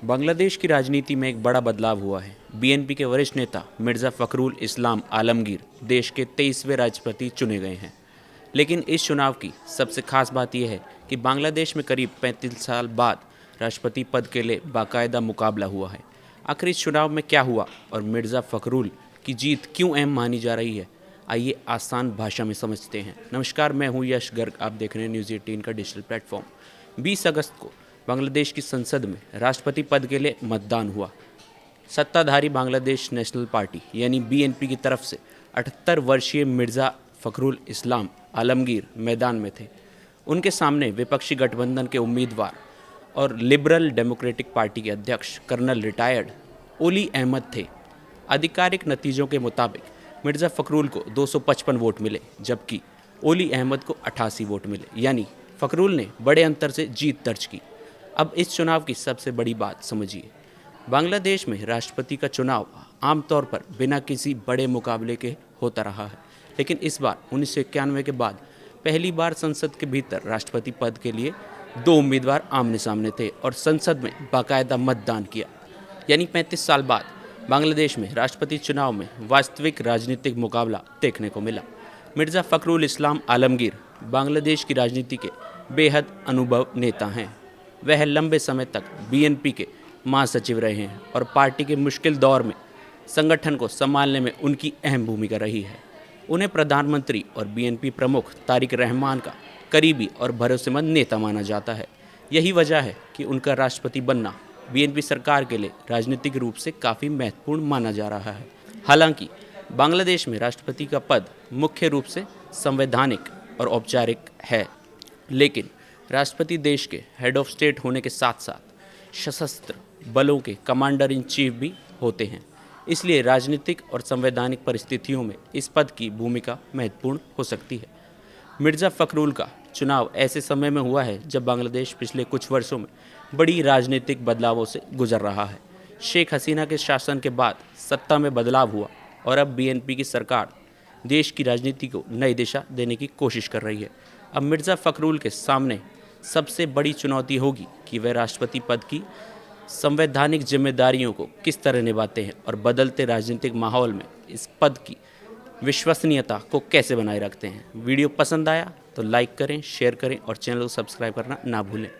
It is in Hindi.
बांग्लादेश की राजनीति में एक बड़ा बदलाव हुआ है। बीएनपी के वरिष्ठ नेता मिर्ज़ा फ़खरुल इस्लाम आलमगीर देश के 23वें राष्ट्रपति चुने गए हैं। लेकिन इस चुनाव की सबसे खास बात यह है कि बांग्लादेश में करीब 35 साल बाद राष्ट्रपति पद के लिए बाकायदा मुकाबला हुआ है। आखिर इस चुनाव में क्या हुआ और मिर्ज़ा फ़खरुल की जीत क्यों अहम मानी जा रही है, आइए आसान भाषा में समझते हैं। नमस्कार, मैं हूं यश गर्ग। आप देख रहे हैं न्यूज़ 18 का डिजिटल प्लेटफॉर्म। 20 अगस्त को बांग्लादेश की संसद में राष्ट्रपति पद के लिए मतदान हुआ। सत्ताधारी बांग्लादेश नेशनल पार्टी यानी बीएनपी की तरफ से 78 वर्षीय मिर्ज़ा फ़खरुल इस्लाम आलमगीर मैदान में थे। उनके सामने विपक्षी गठबंधन के उम्मीदवार और लिबरल डेमोक्रेटिक पार्टी के अध्यक्ष कर्नल रिटायर्ड ओली अहमद थे। आधिकारिक नतीजों के मुताबिक मिर्ज़ा फ़खरुल को 255 वोट मिले, जबकि ओली अहमद को 88 वोट मिले, यानी फ़खरुल ने बड़े अंतर से जीत दर्ज की। अब इस चुनाव की सबसे बड़ी बात समझिए। बांग्लादेश में राष्ट्रपति का चुनाव आमतौर पर बिना किसी बड़े मुकाबले के होता रहा है, लेकिन इस बार 1991 के बाद पहली बार संसद के भीतर राष्ट्रपति पद के लिए दो उम्मीदवार आमने सामने थे और संसद में बाकायदा मतदान किया। यानी 35 साल बाद बांग्लादेश में राष्ट्रपति चुनाव में वास्तविक राजनीतिक मुकाबला देखने को मिला। मिर्ज़ा फ़खरुल इस्लाम आलमगीर बांग्लादेश की राजनीति के बेहद अनुभव नेता हैं। वह लंबे समय तक बीएनपी के महासचिव रहे हैं और पार्टी के मुश्किल दौर में संगठन को संभालने में उनकी अहम भूमिका रही है। उन्हें प्रधानमंत्री और बीएनपी प्रमुख तारिक रहमान का करीबी और भरोसेमंद नेता माना जाता है। यही वजह है कि उनका राष्ट्रपति बनना बीएनपी सरकार के लिए राजनीतिक रूप से काफ़ी महत्वपूर्ण माना जा रहा है। हालांकि बांग्लादेश में राष्ट्रपति का पद मुख्य रूप से संवैधानिक और औपचारिक है, लेकिन राष्ट्रपति देश के हेड ऑफ स्टेट होने के साथ साथ सशस्त्र बलों के कमांडर इन चीफ भी होते हैं। इसलिए राजनीतिक और संवैधानिक परिस्थितियों में इस पद की भूमिका महत्वपूर्ण हो सकती है। मिर्ज़ा फ़खरुल का चुनाव ऐसे समय में हुआ है जब बांग्लादेश पिछले कुछ वर्षों में बड़ी राजनीतिक बदलावों से गुजर रहा है। शेख हसीना के शासन के बाद सत्ता में बदलाव हुआ और अब बीएनपी की सरकार देश की राजनीति को नई दिशा देने की कोशिश कर रही है। अब मिर्ज़ा फ़खरुल के सामने सबसे बड़ी चुनौती होगी कि वे राष्ट्रपति पद की संवैधानिक जिम्मेदारियों को किस तरह निभाते हैं और बदलते राजनीतिक माहौल में इस पद की विश्वसनीयता को कैसे बनाए रखते हैं। वीडियो पसंद आया तो लाइक करें, शेयर करें और चैनल को सब्सक्राइब करना ना भूलें।